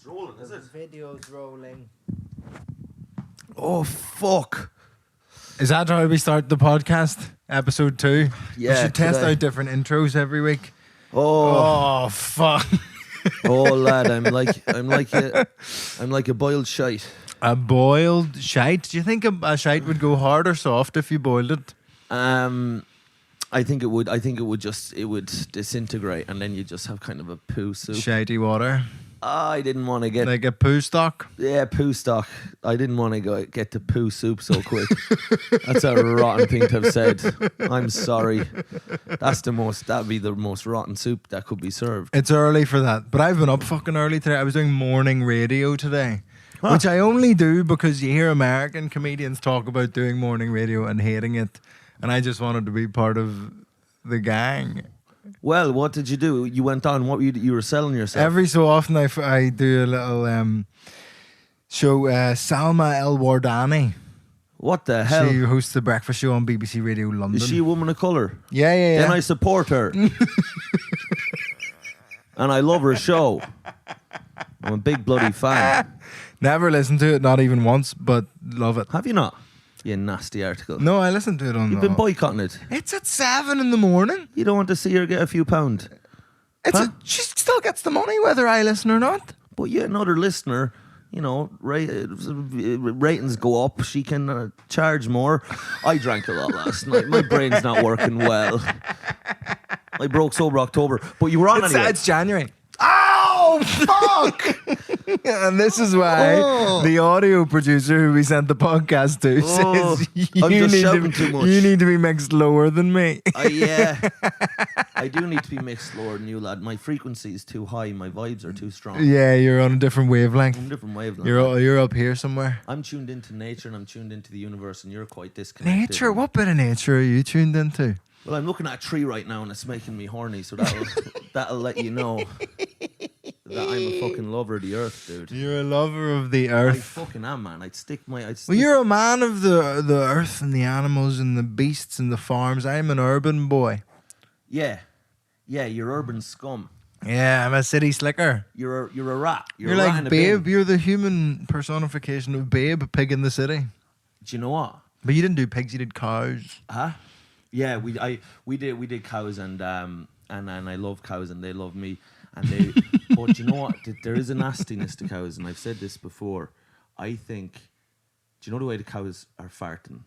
It's rolling, is it? The video's rolling. Oh, fuck. Is that how we start the podcast? Episode 2? Yeah, We should test today. out different intros every week. Oh, Oh, fuck. oh, lad, I'm like a boiled shite. A boiled shite? Do you think a shite would go hard or soft if you boiled it? I think it would. I think it would disintegrate, and then you just have kind of a poo soup. Shitey water. I didn't want to get Like a poo stock? yeah poo stock. I didn't want to get to poo soup so quick. That's a rotten thing to have said. I'm sorry. That'd be the most rotten soup that could be served. It's early for that. But I've been up fucking early today. I was doing morning radio today. Huh. Which I only do because you hear American comedians talk about doing morning radio and hating it. And I just wanted to be part of the gang. Well, what did you do? You went on. What were you were selling yourself? Every so often I do a little show. Salma El Wardani. What the hell? She hosts the breakfast show on BBC Radio London. Is she a woman of colour? Yeah. Then I support her. And I love her show. I'm a big bloody fan. Never listened to it, not even once, but love it. Have you not? You nasty article. No, I listened to it on. You've been boycotting it. It's at 7 a.m. You don't want to see her get a few pound. She still gets the money whether I listen or not. But yeah, another listener, you know, ratings go up. She can charge more. I drank a lot last night. My brain's not working well. I broke sober October. But you were on anyway. It's January. Oh, fuck! And this is why the audio producer who we sent the podcast to says I'm just shouting too much. You need to be mixed lower than me. Yeah. I do need to be mixed lower than you, lad. My frequency is too high. My vibes are too strong. Yeah, you're on a different wavelength. I'm a different wavelength. You're up here somewhere. I'm tuned into nature and I'm tuned into the universe, and you're quite disconnected. Nature? What bit of nature are you tuned into? Well, I'm looking at a tree right now and it's making me horny, so that'll let you know that I'm a fucking lover of the earth, dude. You're a lover of the I earth. fucking am, man. Well, you're a man of the earth and the animals and the beasts and the farms. I'm an urban boy. Yeah, you're urban scum. Yeah, I'm a city slicker. You're a rat. You're a You're rat in like a bin. Babe. You're the human personification of Babe, Pig in the City. Do you know what? But you didn't do pigs. You did cows. Huh? Yeah, we did cows and I love cows and they love me and they. But you know what? There is a nastiness to cows, and I've said this before. I think. Do you know the way the cows are farting,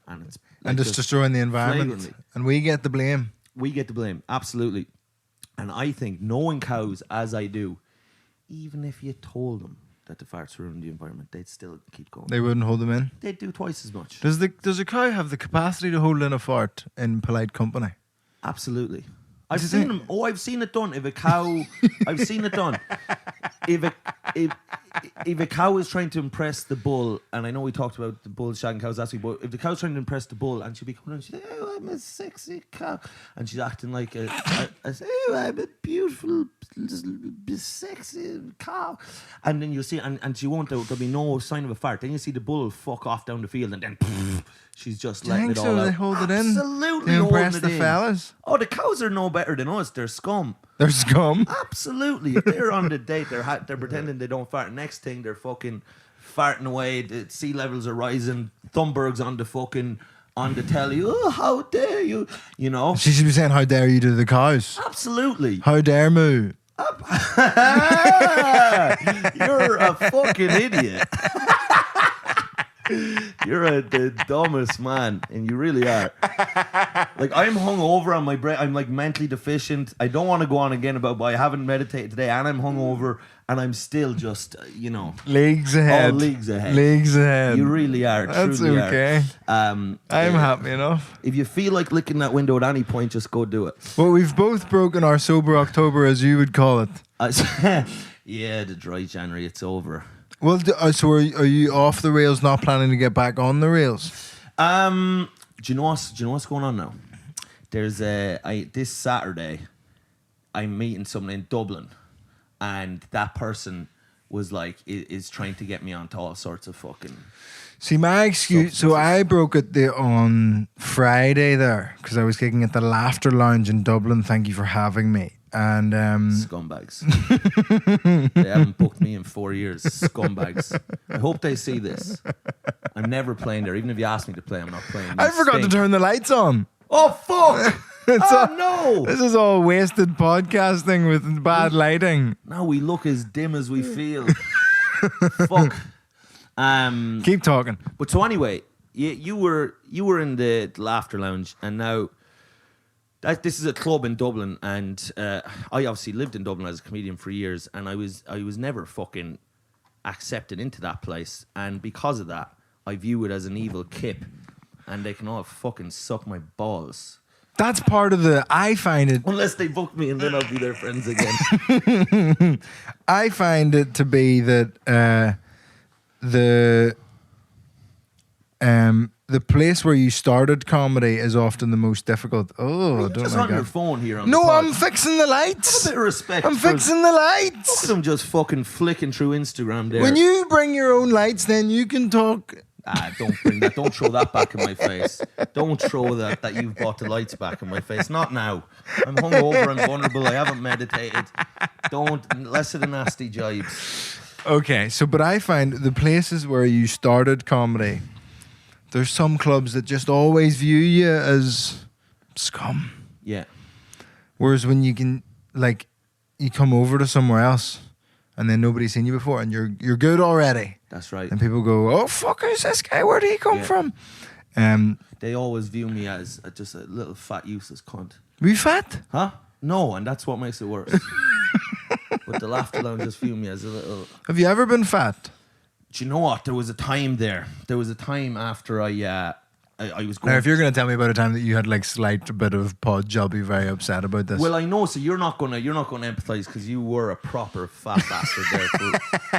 and it's like And just destroying the environment. flagrantly. And we get the blame. We get the blame, absolutely. And I think knowing cows as I do, even if you told them that the farts ruin the environment, they'd still keep going. They wouldn't hold them in. They'd do twice as much. Does a cow have the capacity to hold in a fart in polite company? Absolutely. I've Does it? seen them. Oh, I've seen it done. If a cow, I've seen it done. If a cow is trying to impress the bull, and I know we talked about the bull shagging cows last week, but if the cow's trying to impress the bull, and she'll be coming in, she's like, "Oh, I'm a sexy cow," and she's acting like oh, I'm a beautiful, sexy cow, and then you'll see, and she won't. There'll be no sign of a fart. Then you see the bull fuck off down the field, and then she's just Do you letting think it all so? out. They hold it in Absolutely, to impress holding it the in. fellas. Oh, the cows are no better than us. They're scum. They're scum. Absolutely. If they're on the date, they're pretending they don't fart. Next thing, they're fucking farting away. The sea levels are rising. Thunberg's on the telly. Oh, how dare you? You know. She should be saying, "How dare you to the cows? Absolutely. How dare moo?" You're a fucking idiot. You're the dumbest man, and you really are. Like, I'm hungover on my brain. I'm like mentally deficient. I don't want to go on again about, but I haven't meditated today, and I'm hungover, and I'm still just, Leagues ahead. all leagues ahead. Leagues ahead. You really are. That's truly okay. Are. I'm happy enough. If you feel like licking that window at any point, just go do it. Well, we've both broken our sober October, as you would call it. Yeah, the dry January, it's over. Well, so are you off the rails, not planning to get back on the rails? Do you know what's going on now? There's this Saturday, I'm meeting someone in Dublin, and that person was like is trying to get me onto all sorts of fucking. See, my excuse. So I broke it on Friday there because I was gigging at the Laughter Lounge in Dublin. Thank you for having me. And Scumbags. They haven't booked me in 4 years. Scumbags. I hope they see this. I'm never playing there. Even if you ask me to play, I'm not playing. I forgot to turn the lights on. Oh, fuck! No! This is all wasted podcasting with bad lighting. Now we look as dim as we feel. Fuck. Keep talking. But so anyway, you were in the Laughter Lounge, and now this is a club in Dublin, and I obviously lived in Dublin as a comedian for years, and I was never fucking accepted into that place, and because of that, I view it as an evil kip, and they can all fucking suck my balls. That's part of I find it... Unless they book me and then I'll be their friends again. I find it to be that the place where you started comedy is often the most difficult. Oh, You're don't just like on your that. phone here on No, the pod. I'm fixing the lights. Have a bit of respect. I'm fixing the lights. Look at them just fucking flicking through Instagram there. When you bring your own lights, then you can talk. Don't bring that. Don't throw that back in my face. Don't throw that you've bought the lights back in my face. Not now. I'm hungover and vulnerable. I haven't meditated. Don't. Less of the nasty jibes. Okay, but I find the places where you started comedy, there's some clubs that just always view you as scum. Yeah. Whereas when you can, you come over to somewhere else and then nobody's seen you before and you're good already. That's right. And people go, oh, fuck, who's this guy? Where did he come from? They always view me as just a little fat, useless cunt. Were you fat? Huh? No, and that's what makes it worse. But the Laughter Lounge just view me as a little... Have you ever been fat? Do you know what? There was a time there. There was a time after I was going... Now, if you're going to tell me about a time that you had slight bit of podge, I'll be very upset about this. Well, I know, so you're not gonna empathise because you were a proper fat bastard there.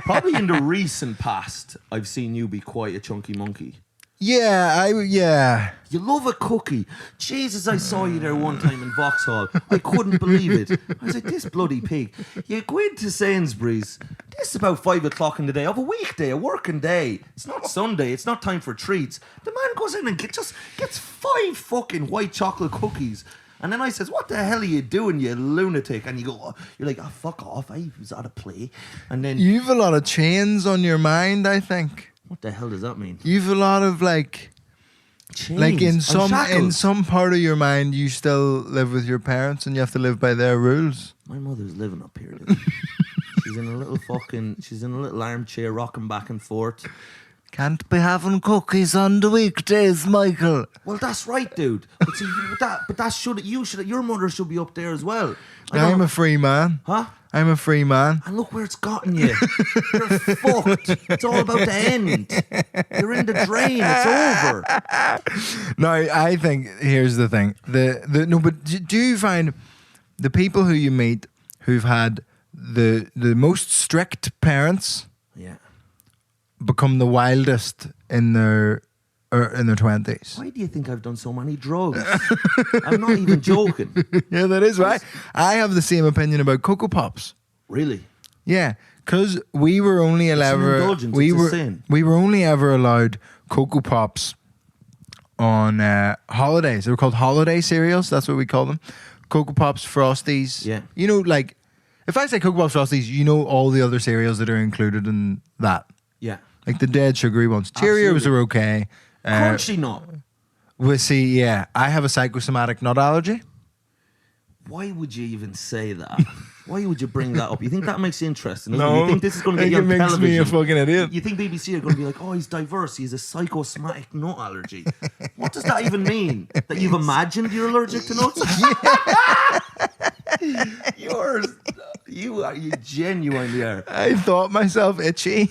Probably in the recent past, I've seen you be quite a chunky monkey. Yeah. You love a cookie. Jesus, I saw you there one time in Vauxhall. I couldn't believe it. I was like, this bloody pig. You go into Sainsbury's. This is about 5 o'clock in the day of a weekday, a working day. It's not Sunday. It's not time for treats. The man goes in and gets 5 fucking white chocolate cookies. And then I says, what the hell are you doing, you lunatic? And you go, you're like, oh, fuck off. I was at a play. And then... You've a lot of chains on your mind, I think. What the hell does that mean? You've a lot of Chains. in some part of your mind you still live with your parents and you have to live by their rules. My mother's living up here. Dude. She's in a little armchair rocking back and forth. Can't be having cookies on the weekdays, Michael. Well, that's right, dude. But see, your mother should be up there as well. I'm a free man. Huh? I'm a free man. And look where it's gotten you. You're fucked. It's all about the end. You're in the drain. It's over. No, I think here's the thing. But do you find the people who you meet who've had the most strict parents? Yeah. Become the wildest in their 20s. Why do you think I've done so many drugs? I'm not even joking. Yeah, that is right. I have the same opinion about Cocoa Pops. Really? Yeah, because we were only allowed. We were only ever allowed Cocoa Pops on holidays. They were called holiday cereals. That's what we call them. Cocoa Pops, Frosties. Yeah. You know, if I say Cocoa Pops, Frosties, you know all the other cereals that are included in that. Yeah. Like the dead sugary ones. Cheerios are okay. Crunchy nut. Well, see, yeah, I have a psychosomatic nut allergy. Why would you even say that? Why would you bring that up? You think that makes you interesting? No. You think this is going to get you on it makes television? me a fucking idiot. You think BBC are going to be like, oh, he's diverse. He has a psychosomatic nut allergy. What does that even mean? That you've imagined you're allergic to nuts? You genuinely are. I thought myself itchy.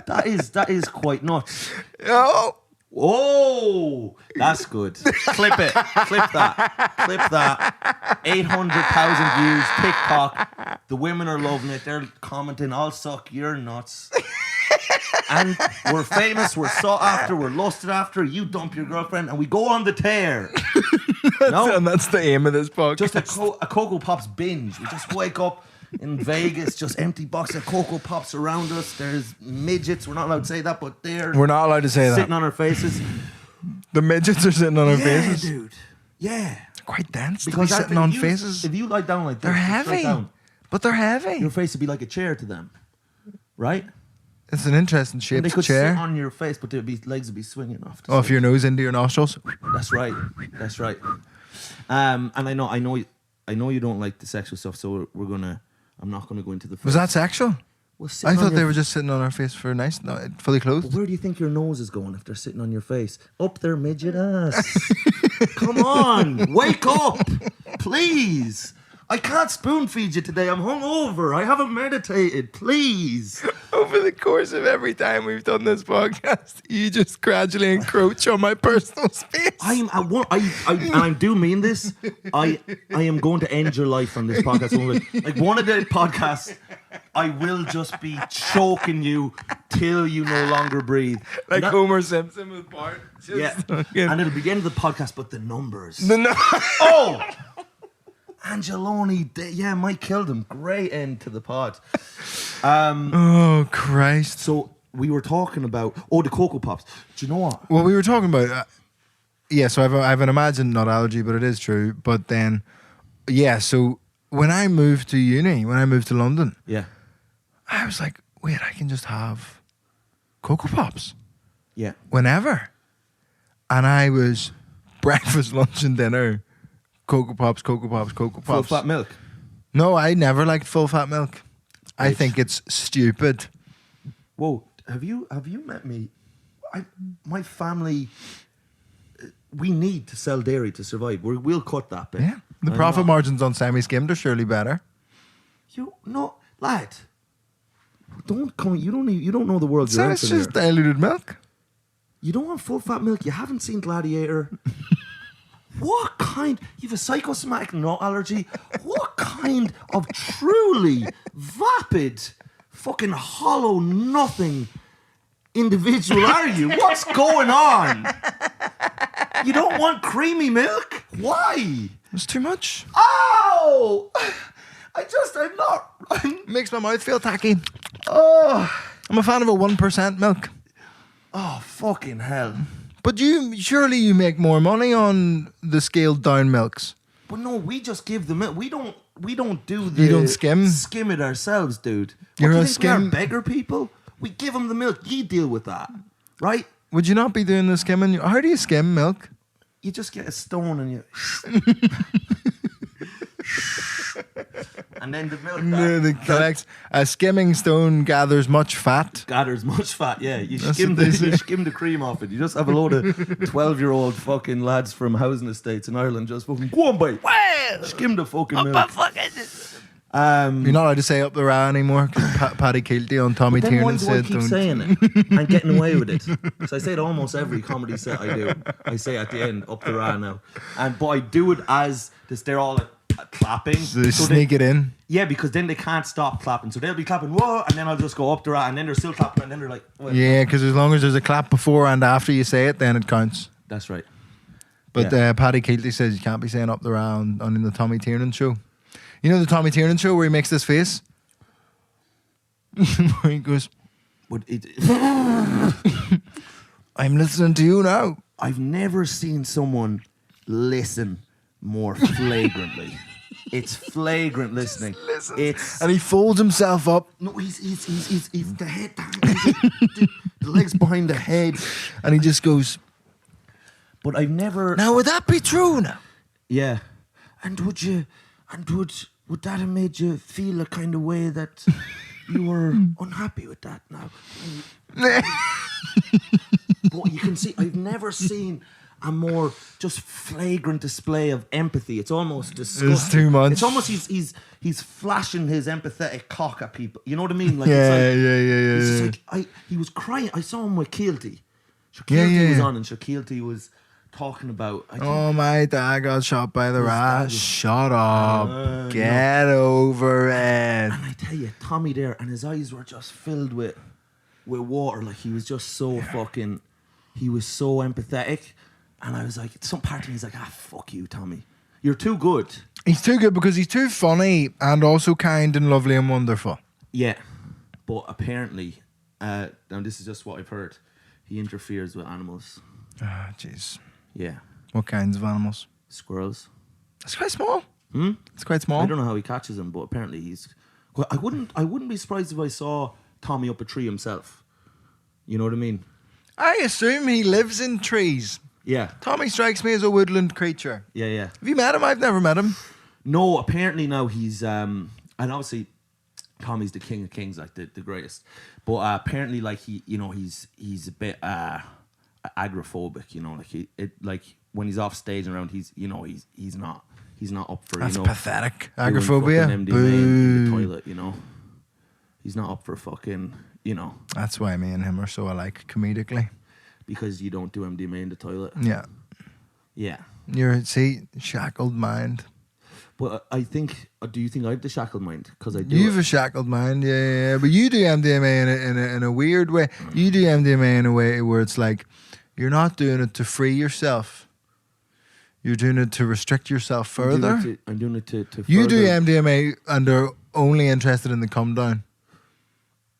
That is quite nuts. Oh. Oh, that's good. Clip it. Clip that. 800,000 views. TikTok. The women are loving it. They're commenting, I'll suck your nuts. And we're famous. We're sought after. We're lusted after. You dump your girlfriend and we go on the tear. And that's the aim of this podcast. Just a Cocoa Pops binge. We just wake up in Vegas, just empty box of Cocoa Pops around us. There's midgets. We're not allowed to say that, but we're not allowed to say that. Sitting on our faces. The midgets are sitting on our faces. Yeah, dude. Yeah. quite dense Because to be sitting on faces. If you lie down like this, They're heavy. But they're heavy. Your face would be like a chair to them, right? It's an interesting And shaped they could chair. sit on your face, but their legs would be swinging off. Off your nose into your nostrils. That's right. That's right. And I know you don't like the sexual stuff, so I'm not gonna go into the. Was that sexual? Well, I thought they were just sitting on our face for nice, no, fully clothed. But where do you think your nose is going if they're sitting on your face? Up their midget ass. Come on, wake up, please. I can't spoon feed you today. I'm hungover. I haven't meditated. Please. Over the course of every time we've done this podcast, you just gradually encroach on my personal space. And I do mean this. I am going to end your life on this podcast. Like one of the podcasts, I will just be choking you till you no longer breathe. Like Homer Simpson with Bart. Yeah. And it'll be the end of the podcast, but the numbers. Oh! Angelone, Mike killed him. Great end to the pod. Oh, Christ. So we were talking about, the Cocoa Pops. Do you know what? Well, we were talking about, so I have an imagined nut allergy, but it is true. But then, so when I moved to uni, when I moved to London, I was like, wait, I can just have Cocoa Pops. Yeah. Whenever. And I was breakfast, lunch and dinner. Cocoa Pops. Full fat milk? No, I never liked full fat milk. I think it's stupid. Whoa, have you met me? My family, we need to sell dairy to survive. We'll cut that bit. Yeah, the profit margins on semi-skimmed are surely better. Lad, don't come. You don't know the world you're in. So it's just diluted milk. You don't want full fat milk. You haven't seen Gladiator. What kind? You've a psychosomatic nut allergy. What kind of truly vapid, fucking hollow nothing individual are you? What's going on? You don't want creamy milk? Why? It's too much. Oh! I'm not. Makes my mouth feel tacky. Oh. I'm a fan of a 1% milk. Oh, fucking hell. But surely you make more money on the scaled down milks. But no, we just give the milk. We don't do the. You don't skim it ourselves, dude. You're a skim. We are beggar people. We give them the milk. You deal with that, right? Would you not be doing the skimming? How do you skim milk? You just get a stone and you. And then the milk collects a skimming stone gathers much fat. Yeah. You skim the cream off it. You just have a load of 12-year-old fucking lads from housing estates in Ireland just fucking go on, boy. Well, skim the fucking milk. You're not allowed to say up the ra anymore because Paddy Keelty on Tommy Tiernan said don't. Saying it and getting away with it. So I say it almost every comedy set I do. I say at the end up the ra now, but I do it as this. They're all clapping. So they sneak it in. Yeah, because then they can't stop clapping. So they'll be clapping, whoa, and then I'll just go up the ra, and then they're still clapping, and then they're like, well, yeah, because as long as there's a clap before and after you say it, then it counts. That's right. But Paddy Keelty says you can't be saying up the ra on in the Tommy Tiernan show. You know the Tommy Tiernan show where he makes this face? Where he goes, I'm listening to you now. I've never seen someone listen more flagrantly. It's flagrant listening. And he folds himself up. No, he's the head, the legs behind the head, and he just goes. But I've never. Now would that be true? Now, yeah. And would that have made you feel a kind of way that you were unhappy with that now? But you can see, I've never seen a more just flagrant display of empathy. It's almost disgusting. It's too much. It's almost he's flashing his empathetic cock at people. You know what I mean? Like, yeah. It's like, he was crying. I saw him with Keelty. Keelty was on, and Keelty was talking about. My dad got shot by the rat. Shut up. Get over it. And I tell you, Tommy there, and his eyes were just filled with water. Like, he was just so fucking. He was so empathetic. And I was like, some part of me is like, fuck you, Tommy. You're too good. He's too good because he's too funny and also kind and lovely and wonderful. Yeah. But apparently, now this is just what I've heard, he interferes with animals. Ah, jeez. Yeah. What kinds of animals? Squirrels. It's quite small. Hmm? It's quite small. I don't know how he catches him, but apparently he's. Well, I wouldn't be surprised if I saw Tommy up a tree himself. You know what I mean? I assume he lives in trees. Yeah. Tommy strikes me as a woodland creature. Yeah, yeah. Have you met him? I've never met him. No, apparently now he's and obviously Tommy's the king of kings, like the greatest. But apparently, like he's a bit agoraphobic. You know, like when he's off stage and around, he's not up for. That's pathetic. doing Agoraphobia. fucking MDMA in the toilet. You know, he's not up for fucking. You know, that's why me and him are so alike comedically. Because you don't do MDMA in the toilet. Yeah. Yeah. You're shackled mind. But I think. Do you think I have the shackled mind? Because I do. You have a shackled mind, yeah. But you do MDMA in a weird way. You do MDMA in a way where it's like you're not doing it to free yourself. You're doing it to restrict yourself further. I'm doing it to you further. do MDMA and are only interested in the come down.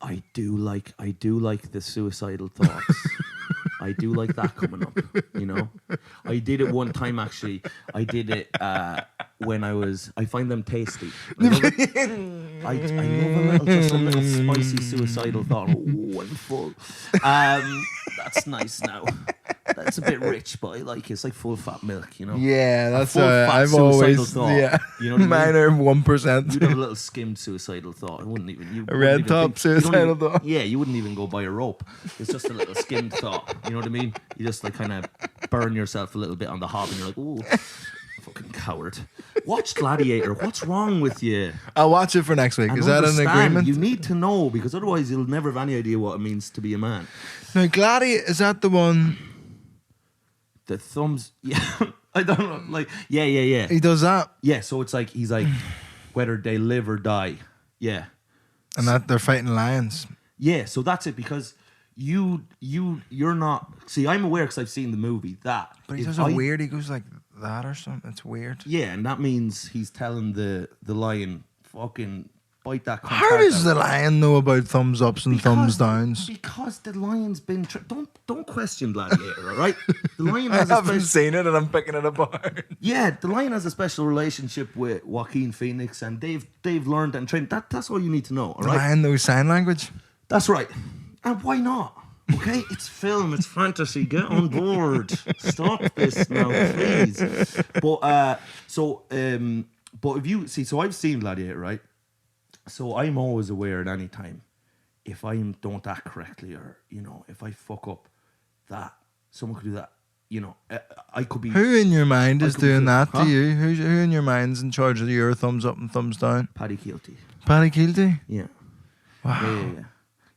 I do like the suicidal thoughts. I do like that coming up, you know. I did it one time actually. I did it when I find them tasty. I love a little spicy suicidal thought. Oh, I'm full. That's nice now. That's a bit rich, but I like it. It's like full fat milk, you know. Yeah, that's I've always thought. Yeah, you know what mine I mean? are 1%. You'd have a little skimmed suicidal thought. I wouldn't even. A red top suicidal thought. Yeah, you wouldn't even go buy a rope. It's just a little skimmed thought. You know what I mean? You just like kind of burn yourself a little bit on the hob, and you're like, ooh. Fucking coward. Watch Gladiator. What's wrong with you? I'll watch it for next week. Is that an agreement? You need to know, because otherwise you'll never have any idea what it means to be a man. Now, Gladiator, is that the one? The thumbs. Yeah. I don't know. Like, yeah. He does that? Yeah, so it's like, he's like, whether they live or die. Yeah. And that they're fighting lions. Yeah, so that's it, because you're not. See, I'm aware because I've seen the movie that. But he does a weird. He goes like that or something. It's weird. Yeah, and that means he's telling the lion, fucking bite that. How does the lion know about thumbs ups and thumbs downs? Because the lion's been. Don't question Gladiator, all right? The lion I has haven't seen it, and I'm picking it apart. Yeah, the lion has a special relationship with Joaquin Phoenix, and they've learned and trained. That's all you need to know, all right? The lion knows sign language. That's right. And why not? Okay, it's film, it's fantasy. Get on board. Stop this now, please. But if you see, so I've seen Gladiator, right? So I'm always aware at any time if I don't act correctly, or if I fuck up, that someone could do that. I could be. Who in your mind is doing that to you? Who in your mind's in charge of your thumbs up and thumbs down? Paddy Keelty. Paddy Keelty? Yeah. Wow. Yeah.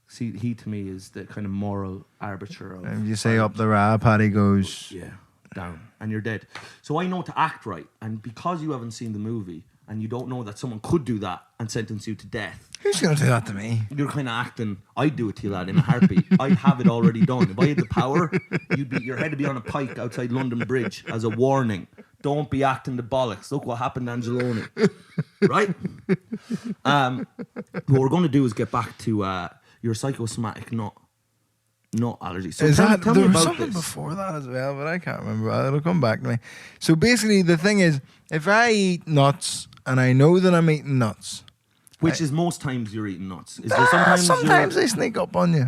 See, he to me is the kind of moral arbiter of. If you say up the ra, Paddy goes. Yeah, down, and you're dead. So I know to act right, and because you haven't seen the movie and you don't know that someone could do that and sentence you to death. Who's going to do that to me? You're kind of acting. I'd do it to you, lad, in a heartbeat. I'd have it already done. If I had the power, your head would be on a pike outside London Bridge as a warning. Don't be acting the bollocks. Look what happened to Angelone. Right? What we're going to do is get back to your psychosomatic nut allergy. So is tell there me was about something this. before that as well, but I can't remember. It'll come back to me. So basically, the thing is, if I eat nuts and I know that I'm eating nuts, which is most times you're eating nuts. Is there sometimes they sneak up on you.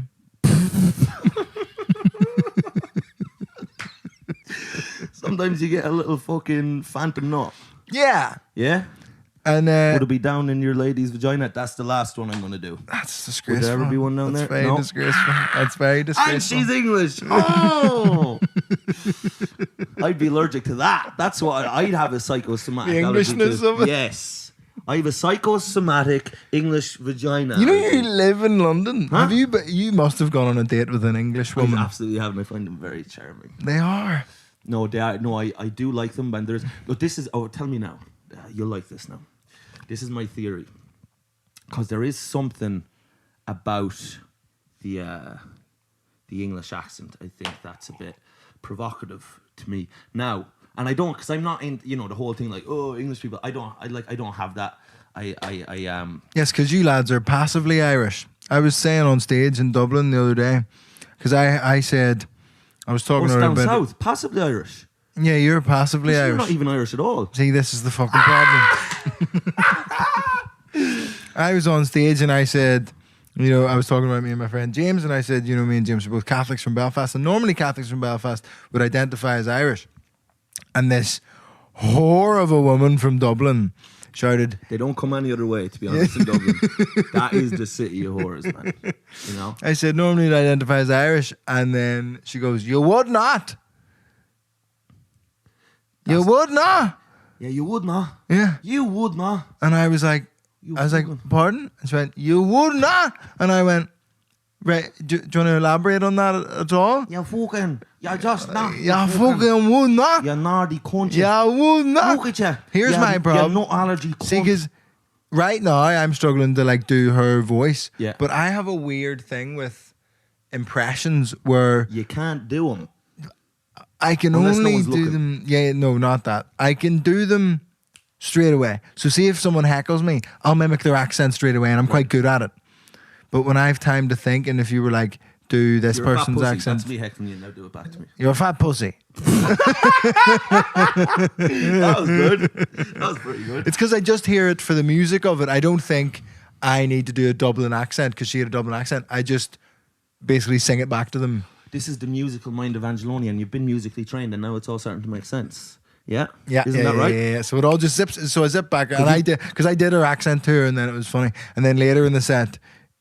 Sometimes you get a little fucking phantom nut. Yeah. Yeah? And would it be down in your lady's vagina? That's the last one I'm going to do. That's disgraceful. Would there ever be one down That's there? Very No. disgraceful. That's very disgraceful. And she's English. Oh! I'd be allergic to that. That's what I'd have a psychosomatic The allergy Englishness to. of it? Yes. I have a psychosomatic English vagina. You know you live in London. Huh? Have you? You must have gone on a date with an English woman. I absolutely have, and I find them very charming. They are. No, they are. No, I do like them. And there's. Look, this is. Oh, tell me now. You'll like this now. This is my theory, because there is something about the English accent. I think that's a bit provocative to me now, and I don't, because I'm not in the whole thing like, oh, English people. I don't have that. Yes, because you lads are passively Irish. I was saying on stage in Dublin the other day, because I said I was talking down about south, passively Irish. Yeah, you're passively You're Irish. not even Irish at all. See, this is the fucking problem. I was on stage and I said, you know, I was talking about me and my friend James, and I said, you know, me and James are both Catholics from Belfast, and normally Catholics from Belfast would identify as Irish. And this whore of a woman from Dublin shouted, they don't come any other way, to be honest, in Dublin. That is the city of whores, man. You know? I said, normally you'd identify as Irish, and then she goes, you would not. You would not. Yeah, you would not. Yeah. You would not. And I was like, pardon? And she went, you would not. And I went, right, do you want to elaborate on that at all? You're just not. You fucking would not. You naughty cunt. You would not. Look at you. Here's my problem. You're no allergy cunt. See, because right now I'm struggling to like do her voice. Yeah. But I have a weird thing with impressions where you can't do them. I can Unless only no one's do looking. them. Yeah, no, not that. I can do them straight away. So see if someone heckles me, I'll mimic their accent straight away, and I'm quite good at it. But when I have time to think, and if you were like, do this You're person's a fat pussy. accent, That's me heckling you. Now do it back to me. you're a fat pussy. That was good. That was pretty good. It's because I just hear it for the music of it. I don't think I need to do a Dublin accent because she had a Dublin accent. I just basically sing it back to them. This is the musical mind of Angelone, and you've been musically trained, and now it's all starting to make sense. Yeah? Yeah, Isn't that right? Yeah. So it all just zips. So I zip back, and I did because I did her accent to her, and then it was funny. And then later in the set,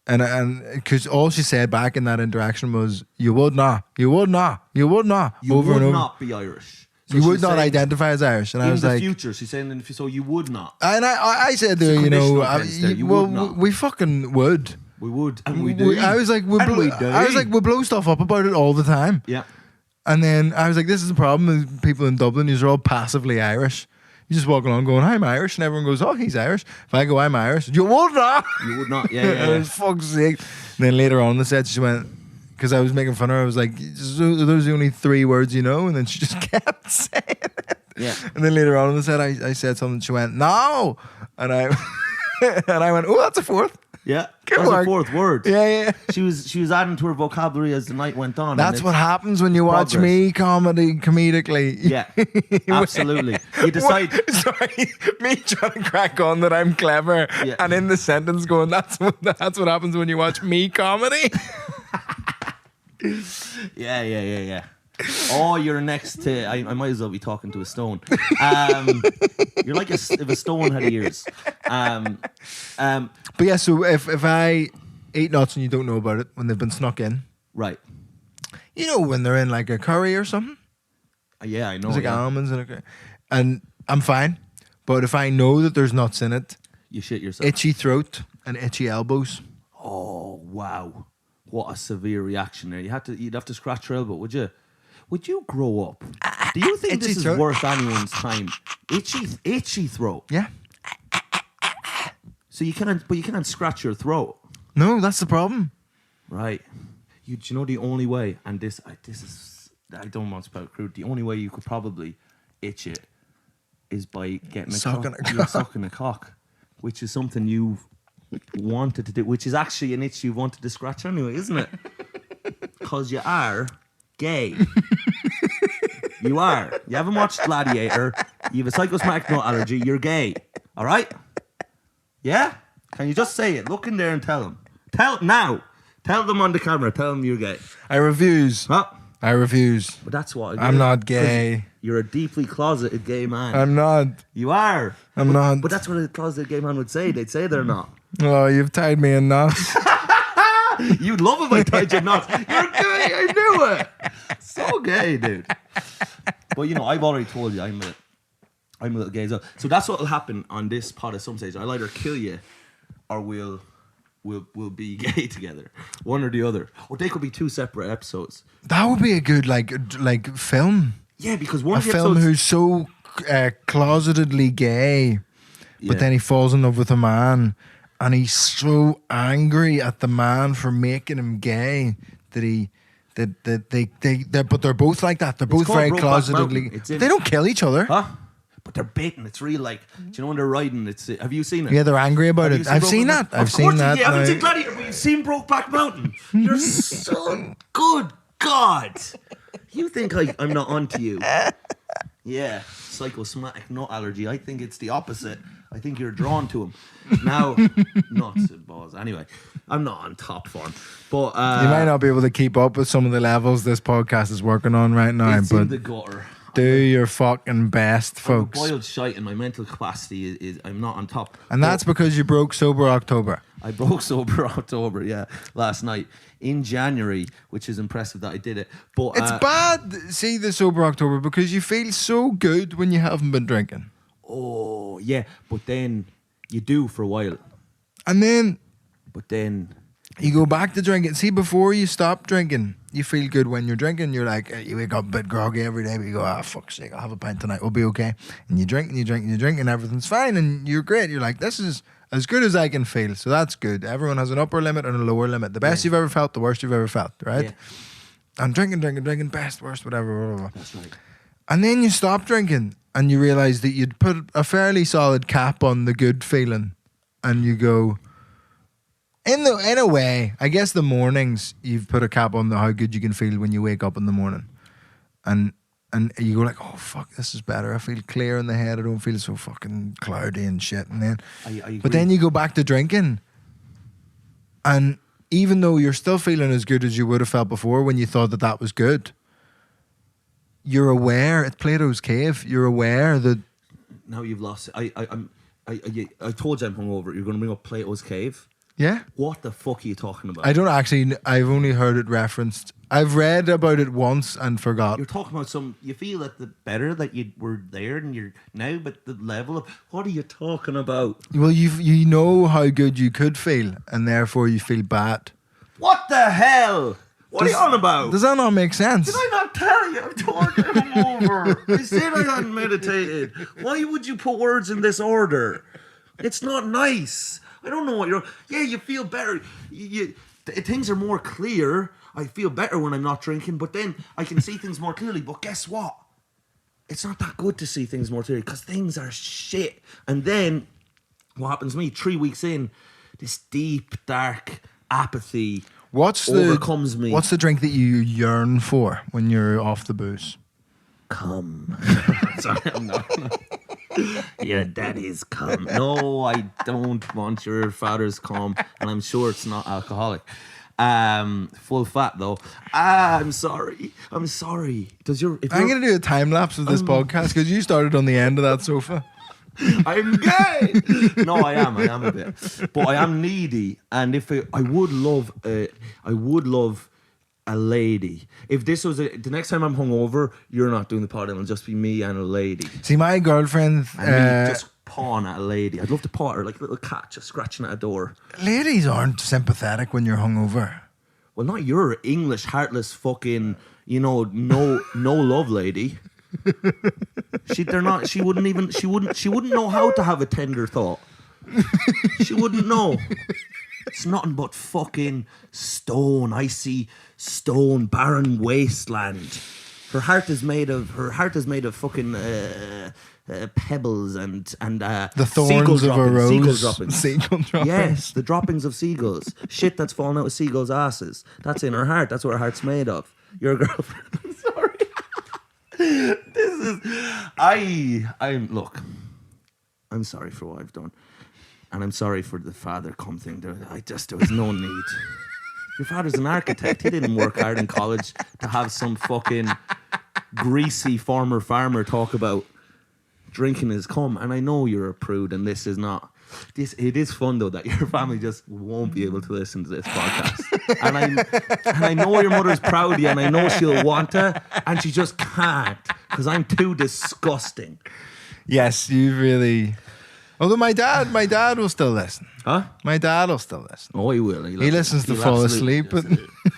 and because all she said back in that interaction was, "You would not, you would not, you would not," You over would and over. not be Irish. So You she's would not saying identify as Irish, and I in was the like, future, she's saying, so you would not. and I said to her, It's a you know, conditional tense there, you would not. we fucking would. We would, and we do. I was like, we blow stuff up about it all the time. Yeah. And then I was like, this is the problem with people in Dublin. These are all passively Irish. You just walk along going, I'm Irish. And everyone goes, oh, he's Irish. If I go, I'm Irish. You would not. You would not. Yeah. Fuck's sake. And then later on in the set, she went, because I was making fun of her, I was like, those are the only 3 words you know. And then she just kept saying it. Yeah. And then later on in the set, I said something. She went, no. And I went, oh, that's a 4th. Yeah. Good That's work. a 4th word. Yeah. She was adding to her vocabulary as the night went on. That's what happens when you watch progress. me comedically. Yeah, absolutely. You decide. Sorry, me trying to crack on that I'm clever, Yeah. and in the sentence going, that's what happens when you watch me comedy. Yeah. Oh, you're next to. I might as well be talking to a stone. You're like if a stone had ears. But yeah, so if I eat nuts and you don't know about it when they've been snuck in, Right. you know, when they're in like a curry or something, Yeah, I know. there's like yeah. almonds in a curry, and I'm fine. But if I know that there's nuts in it, You shit yourself. itchy throat and itchy elbows. Oh wow, what a severe reaction there. You'd have to scratch your elbow, would you? Would you grow up? Do you think Itchy this is throat. worth anyone's time? Itchy throat. Yeah. So you can't scratch your throat, No, that's the problem. right? Do you know the only way? And this is I don't want to spout crude. The only way you could probably itch it is by getting Sucking a cock. cock. Sucking a cock, which is something you've wanted to do, which is actually an itch you've wanted to scratch anyway, isn't it? Because you are gay. You are. You haven't watched Gladiator. You have a psychosomatic nut allergy. You're gay. All right? Yeah? Can you just say it? Look in there and tell them. Tell them on the camera. Tell them you're gay. I refuse. Huh? I refuse. But that's what I'm not gay. You're a deeply closeted gay man. I'm not. You are. I'm not. But that's what a closeted gay man would say. They'd say they're not. Oh, you've tied me in knots. You'd love if I tied you knots. You're gay. I knew it. So gay, dude. But you know, I've already told you I'm a little gay as well. So that's what will happen on this pod at some stage. I'll either kill you or we'll be gay together. One or the other. Or they could be 2 separate episodes. That would be a good like film. Yeah, because one A of the film episodes... who's so closetedly gay, Yeah. but then he falls in love with a man, and he's so angry at the man for making him gay but they're both like that. They're both called very Brokeback Mountain. closetedly. They don't kill each other. Huh? But they're baiting. It's real like... Do you know when they're riding? Have you seen it? Yeah, they're angry about Have it. you I've seen Brokeback that. Mountain? I've seen that. You haven't now. seen Gladiator, but you've seen Brokeback Mountain. You're so good. God. You think I'm not onto you? Yeah, psychosomatic nut allergy. I think it's the opposite. I think you're drawn to him. Now, nuts and balls. Anyway, I'm not on top form. But you might not be able to keep up with some of the levels this podcast is working on right now. It's but in the gutter. Do your fucking best, folks. I'm a boiled shite and my mental capacity is I'm not on top. And that's because you broke sober October. I broke sober October, yeah, last night. In January, which is impressive that I did it. But it's bad, see, the sober October, because you feel so good when you haven't been drinking. Oh, yeah. But then you do for a while. And then... But then... You go back to drinking. See, before you stop drinking, you feel good when you're drinking. You're like, you wake up a bit groggy every day, but you go, fuck's sake, I'll have a pint tonight. We'll be okay. And you drink and you drink and you drink and everything's fine and you're great. You're like, this is as good as I can feel. So that's good. Everyone has an upper limit and a lower limit. The best you've ever felt, the worst you've ever felt, right? Yeah. And drinking, best, worst, whatever, blah, blah, blah. That's right. And then you stop drinking and you realise that you'd put a fairly solid cap on the good feeling and you go... In a way, I guess the mornings you've put a cap on how good you can feel when you wake up in the morning, and you go like, oh fuck, this is better. I feel clear in the head. I don't feel so fucking cloudy and shit. And then, but then you go back to drinking, and even though you're still feeling as good as you would have felt before when you thought that was good, you're aware. It's Plato's cave. You're aware that now you've lost it. I told you I'm hungover. You're going to bring up Plato's cave. Yeah. What the fuck are you talking about? I don't actually. I've only heard it referenced. I've read about it once and forgot. You're talking about you feel that the better that you were there and you're now, but the level of, what are you talking about? Well, you know how good you could feel, and therefore you feel bad. What the hell? What are you on about? Does that not make sense? Did I not tell you? I told you I'm over. I said I hadn't meditated. Why would you put words in this order? It's not nice. I don't know what you're... Yeah, you feel better. Things are more clear. I feel better when I'm not drinking, but then I can see things more clearly. But guess what? It's not that good to see things more clearly because things are shit. And then what happens to me? 3 weeks in, this deep, dark apathy overcomes me. What's the drink that you yearn for when you're off the booze? Come. Sorry, I'm not. Your daddy's cum. No, I don't want your father's cum, and I'm sure it's not alcoholic. Full fat though. I'm sorry. I'm gonna do a time lapse of this podcast because you started on the end of that sofa. I'm gay. No, I am a bit, but I am needy, and I would love a lady. If this was the next time I'm hungover, you're not doing the pod, it'll just be me and a lady. See, my girlfriend and me just pawing at a lady. I'd love to paw her like a little cat just scratching at a door. Ladies aren't sympathetic when you're hungover. Well, not your English heartless fucking, no love lady. She wouldn't know how to have a tender thought. She wouldn't know. It's nothing but fucking stone, icy stone, barren wasteland. Her heart is made of fucking pebbles and the thorns of a rose. Seagull droppings. Yes, the droppings of seagulls. Shit that's fallen out of seagulls' asses. That's in her heart. That's what her heart's made of. Your girlfriend. I'm sorry. I'm sorry for what I've done. And I'm sorry for the father cum thing. There was no need. Your father's an architect. He didn't work hard in college to have some fucking greasy former farmer talk about drinking his cum. And I know you're a prude and this is not. It is fun though that your family just won't be able to listen to this podcast. And I know your mother's proud of you and I know she'll want to and she just can't because I'm too disgusting. Yes, you really... Although my dad will still listen. Huh? My dad will still listen. Oh, he will. He listens to fall asleep.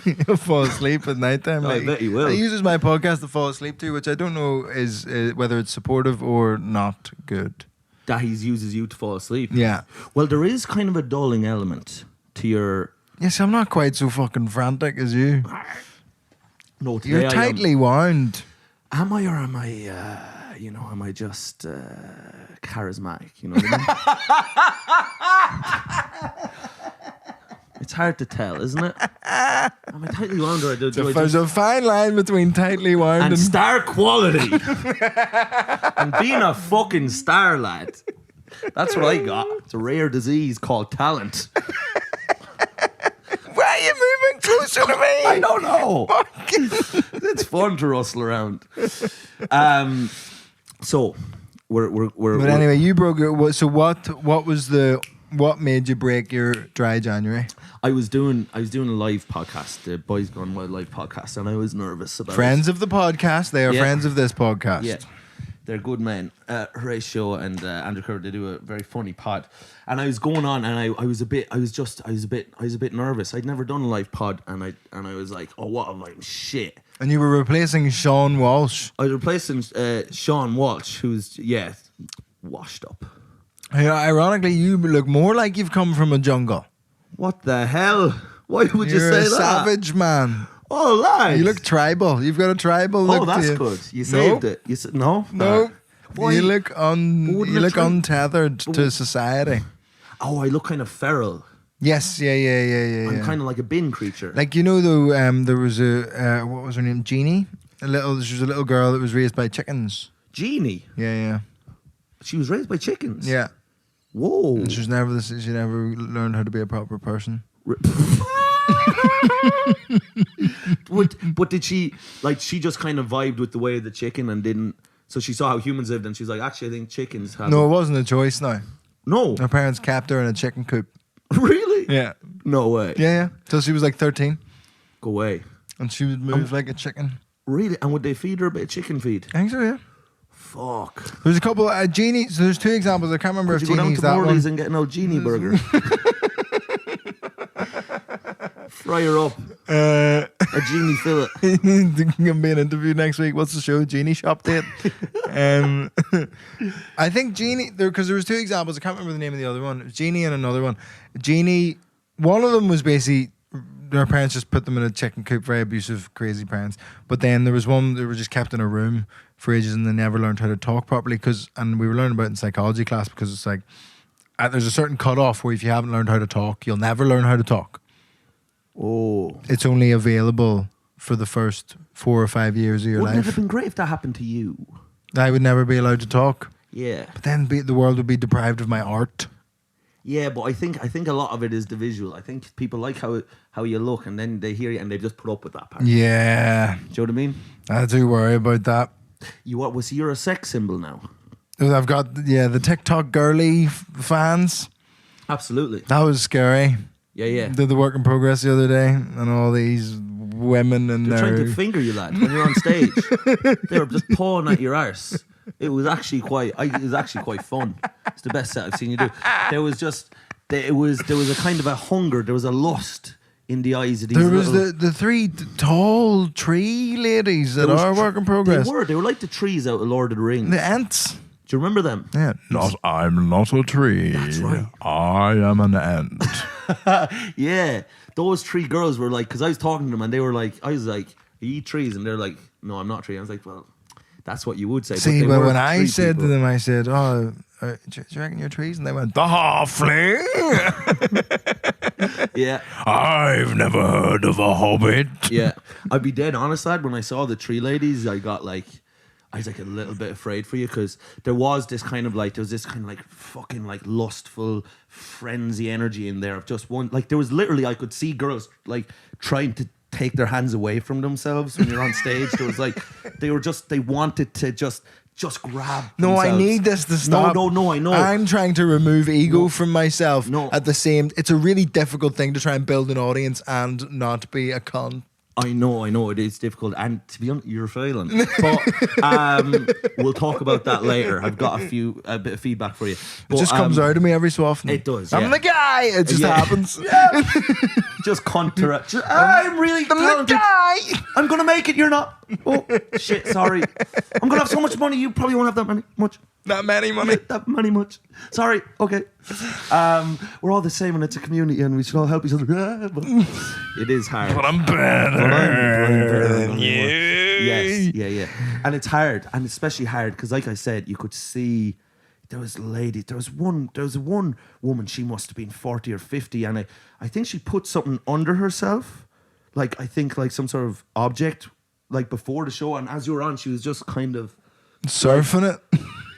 He'll fall asleep at night time. I bet he will. He uses my podcast to fall asleep to, which I don't know is whether it's supportive or not good. That he uses you to fall asleep? Yeah. Well, there is kind of a dulling element to your... Yes, I'm not quite so fucking frantic as you. No, today you're tightly wound. Am I or am I... am I just charismatic? You know what I mean? It's hard to tell, isn't it? I'm a tightly wound, or There's a fine line between tightly wound and star quality. And being a fucking star, lad. That's what I got. It's a rare disease called talent. Why are you moving closer to me? I don't know. It's fun to rustle around. So we're But anyway, you broke it. So what made you break your dry January? I was doing a live podcast, the Boys Gone Wild live podcast, and I was nervous about friends of the podcast. They are friends of this podcast. Yeah, they're good men. Horatio and Andrew Kerr, they do a very funny pod. And I was going on, and I was a bit nervous. I'd never done a live pod, and I was like, oh, what am I shit. And you were replacing Sean Walsh. I was replacing Sean Walsh, who's washed up. Yeah, ironically, you look more like you've come from a jungle. What the hell? Why would you You're say a that? Savage man. Oh, lads. You look tribal. You've got a tribal look. Oh, that's to you. good. You saved it. You said no. No. Why? You look untethered to society. Oh, I look kind of feral. Yes, yeah. I'm kind of like a bin creature. Like, you know, though, there was a what was her name? Jeannie. She was a little girl that was raised by chickens. Jeannie. Yeah. She was raised by chickens. Yeah. Whoa. And she never learned how to be a proper person. But did she, like, she just kind of vibed with the way of the chicken and didn't, so she saw how humans lived and she was like, actually, I think chickens have... No, it wasn't a choice now. No. Her parents kept her in a chicken coop. Really? Yeah. No way. Yeah. Till she was like 13. Go away. And she would move like a chicken. Really? And would they feed her a bit of chicken feed? I think so, yeah. Fuck. There's a couple, Genie, so there's two examples. I can't remember if Could you go down Genie's to that one. Morley's and get an old Genie burger? Fry her up. A Genie fillet. Give me an interview next week. What's the show? Genie shop date. I think Genie, because there was two examples. I can't remember the name of the other one. It was Genie and another one. Genie, one of them was basically their parents just put them in a chicken coop, very abusive, crazy parents. But then there was one they were just kept in a room for ages and they never learned how to talk properly. And we were learning about it in psychology class because it's like there's a certain cutoff where if you haven't learned how to talk, you'll never learn how to talk. Oh. It's only available for the first 4 or 5 years of your life. Wouldn't it have been great if that happened to you? I would never be allowed to talk. Yeah. But then the world would be deprived of my art. Yeah, but I think a lot of it is the visual. I think people like how you look, and then they hear you, and they just put up with that part. Yeah. Do you know what I mean? I do worry about that. You're a sex symbol now. I've got the TikTok girly fans. Absolutely. That was scary. Yeah. Did the work in progress the other day, and all these women and they're trying to finger you, lad, when you're on stage. They were just pawing at your arse. It was actually quite fun. It's the best set I've seen you do. There was a kind of a hunger. There was a lust in the eyes of these. There was the three tall tree ladies that are work in progress. They were like the trees out of Lord of the Rings. The ants. Do you remember them? Yeah. I'm not a tree. That's right. I am an ant. Yeah. Those three girls were like, because I was talking to them and they were like, I was like, are you trees? And they're like, no, I'm not a tree. I was like, well, that's what you would say. See, but when I said to them, I said, oh, do you reckon you're trees? And they went, the halfling. Yeah. I've never heard of a hobbit. Yeah. I'd be dead honest, lad. When I saw the tree ladies, I was like a little bit afraid for you because there was this kind of fucking like lustful frenzy energy in there of just one. Like there was literally, I could see girls like trying to take their hands away from themselves when you're on stage. There was like, they wanted to just grab No, themselves. I need this to stop. No, I know. I'm trying to remove ego from myself. No. It's a really difficult thing to try and build an audience and not be a cunt. I know, it is difficult, and to be honest, you're failing. But we'll talk about that later. I've got a bit of feedback for you. But, It just comes out of me every so often. It does. I'm the guy. It just happens. Yeah. Just contour. I'm really talented. The guy. I'm gonna make it. You're not. Oh shit! Sorry. I'm gonna have so much money. You probably won't have that much. That many money. That money much. Sorry. Okay. We're all the same, and it's a community, and we should all help each other. But it is hard. But I'm better than you. Yes. Yeah. And it's hard, and especially hard because, like I said, you could see there was one woman, she must have been 40 or 50, and I think she put something under herself, like I think like some sort of object, like before the show, and as you were on, she was just kind of surfing it,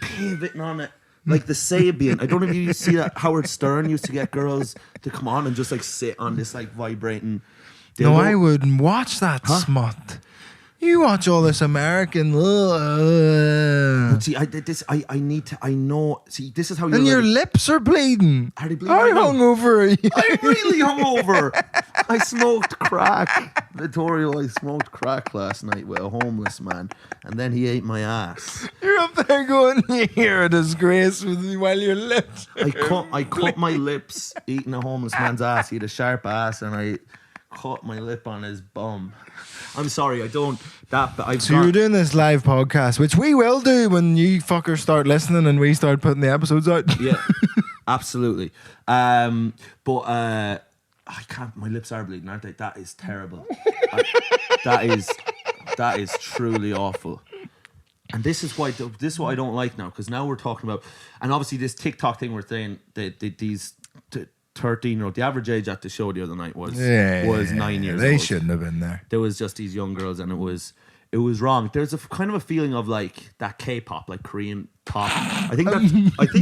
pivoting on it. Like the Sabian. I don't know if you see that. Howard Stern used to get girls to come on and just like sit on this like vibrating dildo. No, I wouldn't watch that smut. You watch all this American. But see, I need to. I know. See, this is how. And your lips are bleeding. Are they bleeding? I'm hungover. I'm really hungover. I smoked crack, Vittorio. I smoked crack last night with a homeless man, and then he ate my ass. You're up there going, "You're a disgrace," while your lips. I cut my lips eating a homeless man's ass. He had a sharp ass, and I cut my lip on his bum. I'm sorry, I don't. So you're doing this live podcast, which we will do when you fuckers start listening and we start putting the episodes out. Yeah, absolutely. But I can't. My lips are bleeding, aren't they? That is terrible. That is truly awful. And this is what I don't like now, because now we're talking about, and obviously this TikTok thing we're saying that these 13-year-old, the average age at the show the other night was 9 years old. They shouldn't have been there. There was just these young girls, and it was wrong. There's a kind of a feeling of like that K-pop, like Korean pop. I think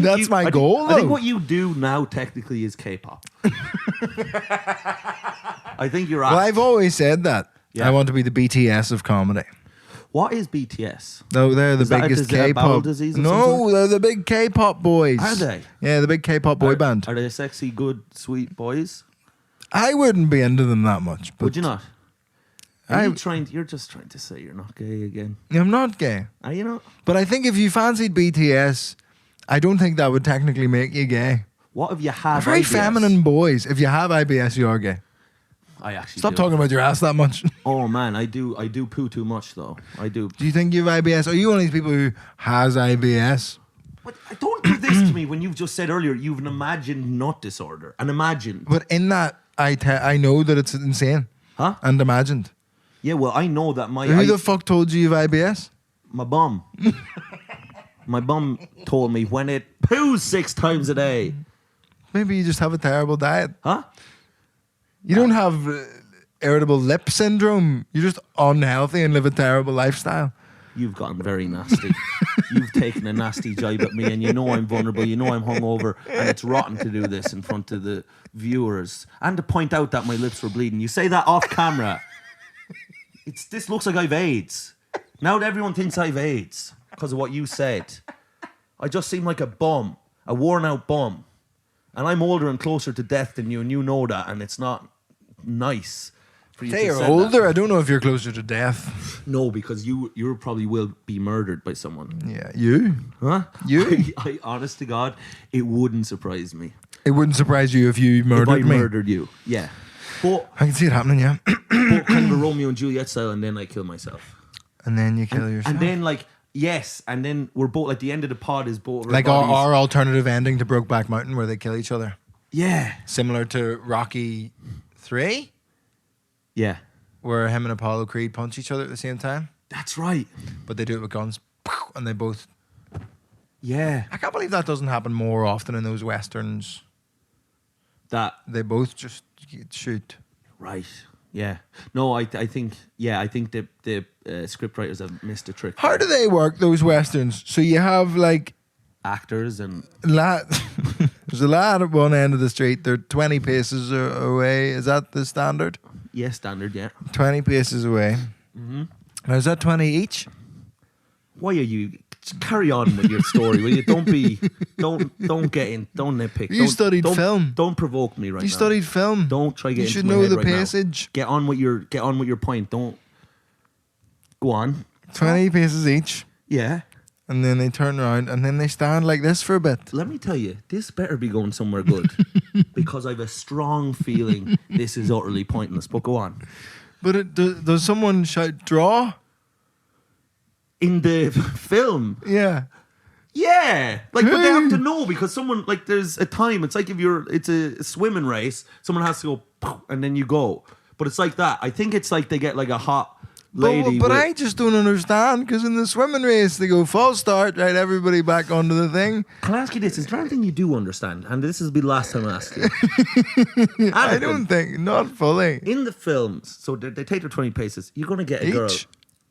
that's my goal. I think what you do now technically is K-pop. I think you're. Well, I've always said that. Yeah. I want to be the BTS of comedy. What is BTS? No, they're the biggest K-pop. No, they're the big K-pop boys. Are they? Yeah, the big K-pop boy band. Are they sexy, good, sweet boys? I wouldn't be into them that much. But would you not? You're just trying to say you're not gay again. I'm not gay. Are you not? But I think if you fancied BTS, I don't think that would technically make you gay. What if you have very IBS? Feminine boys. If you have IBS, you are gay. I actually stop talking about your ass that much. Oh man, I do poo too much though. I do. Do you think you have IBS? Are you one of these people who has IBS? But don't do this to me when you've just said earlier you've an imagined nut disorder. An imagined. But in that, I know that it's insane. Huh? And imagined. Yeah, well, I know that Who the fuck told you have IBS? My bum. My bum told me when it poos 6 times a day. Maybe you just have a terrible diet. Huh? You don't have irritable lip syndrome. You're just unhealthy and live a terrible lifestyle. You've gotten very nasty. You've taken a nasty jibe at me, and you know I'm vulnerable. You know I'm hungover, and it's rotten to do this in front of the viewers and to point out that my lips were bleeding. You say that off camera. This looks like I've AIDS. Now that everyone thinks I've AIDS because of what you said. I just seem like a bum, a worn out bum. And I'm older and closer to death than you, and you know that, and it's not nice for you to say you're older. That. I don't know if you're closer to death. No, because you probably will be murdered by someone. Yeah, you? Huh? You? I honest to God, it wouldn't surprise me. It wouldn't surprise you if you murdered me? If I murdered you, yeah. But I can see it happening, yeah. But kind of a Romeo and Juliet style, and then I kill myself. And then you kill yourself. And then yes, and then we're both, like the end of the pod is both like our alternative ending to Brokeback Mountain where they kill each other. Yeah. Similar to Rocky 3? Yeah. Where him and Apollo Creed punch each other at the same time. That's right. But they do it with guns. And they both... Yeah. I can't believe that doesn't happen more often in those westerns. That they both just shoot. Right. Yeah. No, I think the script writers have missed a trick. How do they work, those westerns? So you have like actors and there's a lad at one end of the street. They're 20 paces away. Is that the standard? Yeah, standard. Yeah. 20 paces away. Mm-hmm. Now is that 20 each? Why are you? Carry on with your story, will you? Don't get in. Don't nitpick. You studied film. Don't provoke me right now. You studied film. Don't try get. You should into my know head the right passage. Now. Get on with your point. Don't go on. 20 paces each. Yeah. And then they turn around and then they stand like this for a bit. Let me tell you, this better be going somewhere good because I have a strong feeling this is utterly pointless. But go on. But does someone shout draw? In the film? Yeah. Yeah. Like, but they have to know because someone, like, there's a time. It's like it's a swimming race, someone has to go, and then you go. But it's like that. I think it's like they get like a hot lady. But I just don't understand, because in the swimming race they go false start, right? Everybody back onto the thing. Can I ask you this? Is there anything you do understand? And this will be the last time I ask you. I don't think, not fully. In the films, so they take their 20 paces. You're going to get a girl.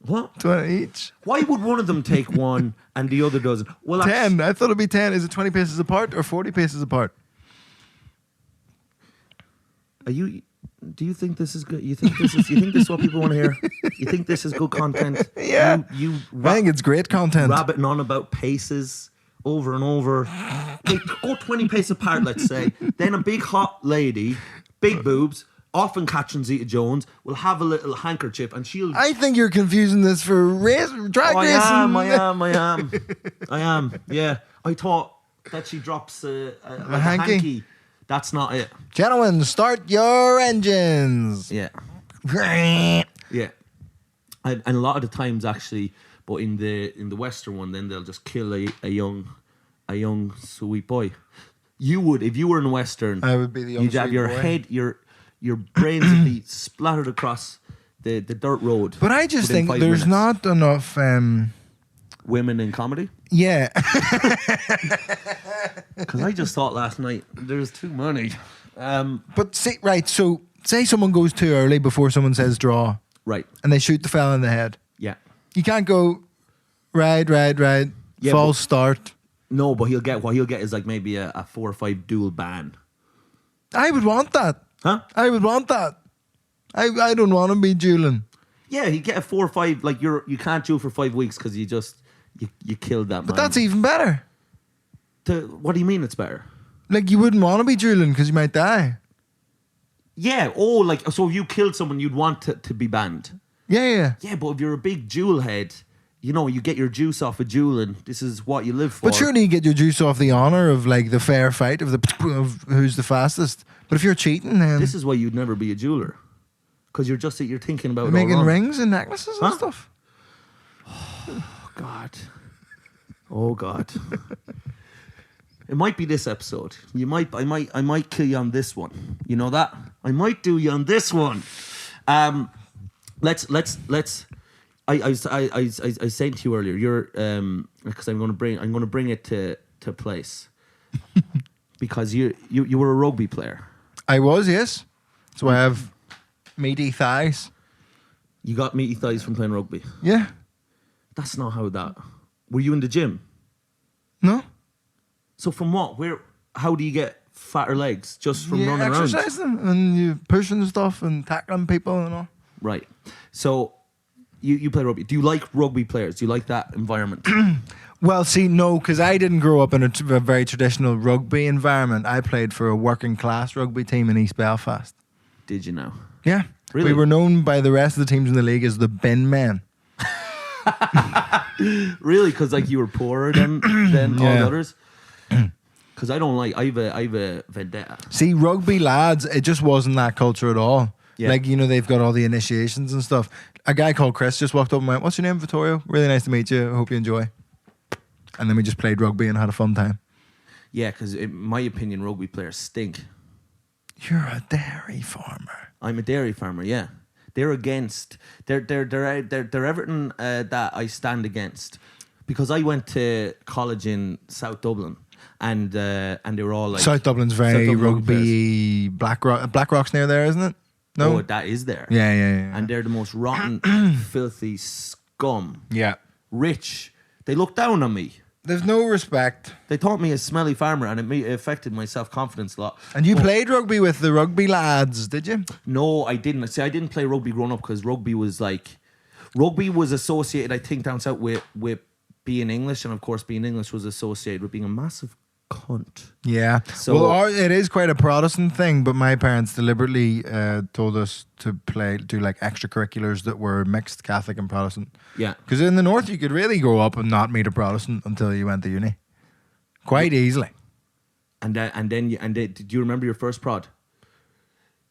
What? 20 each. Why would one of them take one and the other doesn't? Well, 10. I thought it'd be 10. Is it 20 paces apart or 40 paces apart? Do you think this is good? You think this is what people want to hear? You think this is good content? Yeah. I think it's great content. Rabbiting on about paces over and over. Go 20 paces apart, let's say. Then a big hot lady, big boobs, often catching Zeta-Jones, will have a little handkerchief and she'll... I think you're confusing this for drag racing. I am, yeah. I thought that she drops a hanky. That's not it. Gentlemen, start your engines. Yeah. Yeah. And a lot of the times, actually, but in the Western one, then they'll just kill a young sweet boy. You would, if you were in Western, I would be the young you'd have your head, your brains would be splattered across the dirt road. But I just think there's not enough women in comedy. Yeah. Because I just thought last night there's too many. But see, right, so say someone goes too early before someone says draw. Right. And they shoot the fella in the head. Yeah. You can't go right, yeah, false start. No, but what he'll get is like maybe a 4 or 5 dual ban. I would want that. Huh? I would want that. I don't want to be dueling. Yeah, he'd get a 4 or 5, like you can't duel for 5 weeks because you killed that man. But that's even better. What do you mean it's better? Like, you wouldn't want to be dueling because you might die. Yeah, so if you killed someone, you'd want to be banned. Yeah. Yeah, but if you're a big jewel head, you get your juice off of dueling. This is what you live for. But surely you get your juice off the honour of, like, the fair fight of who's the fastest. But if you're cheating, then... This is why you'd never be a jeweler. Because you're thinking about... making rings and necklaces and stuff. Oh, God. Oh, God. It might be this episode. I might kill you on this one. You know that? I might do you on this one. Let's. I said to you earlier. You're because I'm going to bring it to place because you were a rugby player. I was, yes. So I have meaty thighs. You got meaty thighs from playing rugby. Yeah. That's not how that. Were you in the gym? No. So from what? How do you get fatter legs? Just from running around? Exercising and you pushing stuff and tackling people and all. Right. So you play rugby. Do you like rugby players? Do you like that environment? Well, see, no, because I didn't grow up in a very traditional rugby environment. I played for a working class rugby team in East Belfast. Did you know? Yeah. Really? We were known by the rest of the teams in the league as the bin men. Really? Because you were poorer than all the others? Because I have a vendetta. See, rugby lads, it just wasn't that culture at all. Yeah. They've got all the initiations and stuff. A guy called Chris just walked up and went, "What's your name, Vittorio? Really nice to meet you. I hope you enjoy." And then we just played rugby and had a fun time. Yeah, because in my opinion, rugby players stink. You're a dairy farmer. I'm a dairy farmer, yeah. They're against. They're everything that I stand against. Because I went to college in South Dublin, and they were all like South Dublin's very rugby. Blackrock's near there, isn't it? No, that is there. Yeah. And they're the most rotten, filthy scum. Yeah, rich. They look down on me. There's no respect. They thought me a smelly farmer, and it affected my self-confidence a lot. And you played rugby with the rugby lads, did you? No, I didn't. See, I didn't play rugby growing up because rugby was associated, I think, down south with being English, and of course, being English was associated with being a massive cunt. Yeah. So it is quite a Protestant thing, but my parents deliberately told us to do like extracurriculars that were mixed Catholic and Protestant. Yeah. Because in the north you could really grow up and not meet a Protestant until you went to uni. Quite easily. And then do you remember your first prod?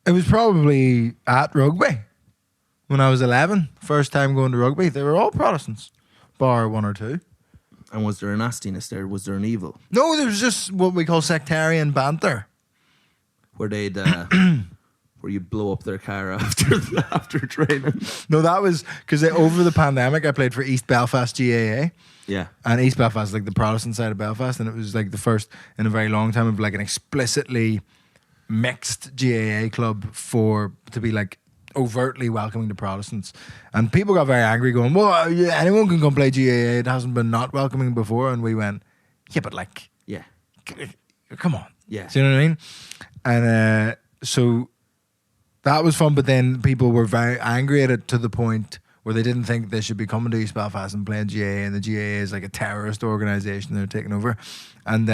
It was probably at rugby. When I was 11, first time going to rugby, they were all Protestants, bar one or two. And was there a nastiness there? Was there an evil? No, there was just what we call sectarian banter. Where they'd where you blow up their car after training. No, that was because over the pandemic I played for East Belfast GAA. Yeah. And East Belfast is like the Protestant side of Belfast, and it was like the first in a very long time of like an explicitly mixed GAA club to be like overtly welcoming to Protestants. And people got very angry going, well, yeah, anyone can come play GAA. It hasn't been not welcoming before. And we went, yeah, but like, yeah, come on. Yeah. Do you know what I mean? And so that was fun, but then people were very angry at it to the point where they didn't think they should be coming to East Belfast and playing GAA, and the GAA is like a terrorist organisation they're taking over. And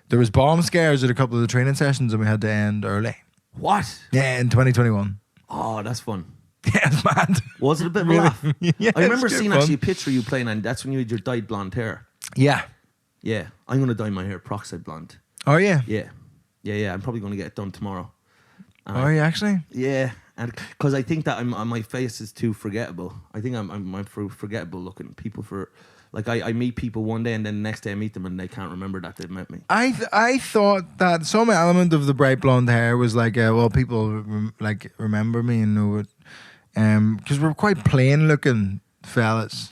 there was bomb scares at a couple of the training sessions, and we had to end early. What? Yeah, in 2021. Oh, that's fun. Yeah, it's mad. Was it a bit of a laugh? Yeah, I remember seeing fun. actually a picture of you playing, and that's when you had your dyed blonde hair. Yeah. Yeah, I'm going to dye my hair peroxide blonde. Oh, yeah? Yeah. I'm probably going to get it done tomorrow. Are you actually? Yeah, and because I think that my face is too forgettable. I think I'm forgettable looking. People like I meet people one day and then the next day I meet them and they can't remember that they've met me. I thought that some element of the bright blonde hair was like, well, people remember me and know it, because we're quite plain looking fellas.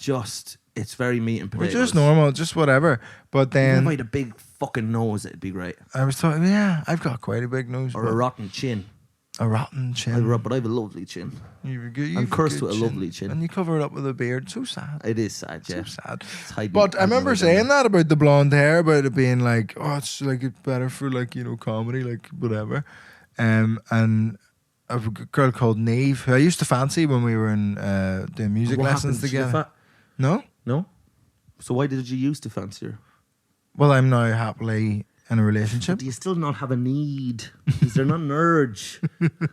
It's very meat and potatoes. We're just normal, just whatever. But then if I had a big fucking nose, it'd be great. I was talking, yeah, I've got quite a big nose. Or a rotten chin. A rotten chin. But I have a lovely chin. I'm cursed with a lovely chin. And you cover it up with a beard. So sad. It is sad, yeah. So sad. But I remember saying that about the blonde hair, about it being like, oh, it's like it's better for like, you know, comedy, like whatever. And a girl called Neve, who I used to fancy when we were in doing music lessons together. No? So why did you used to fancy her? Well, I'm now happily in a relationship. But do you still not have a need? Is there not an urge?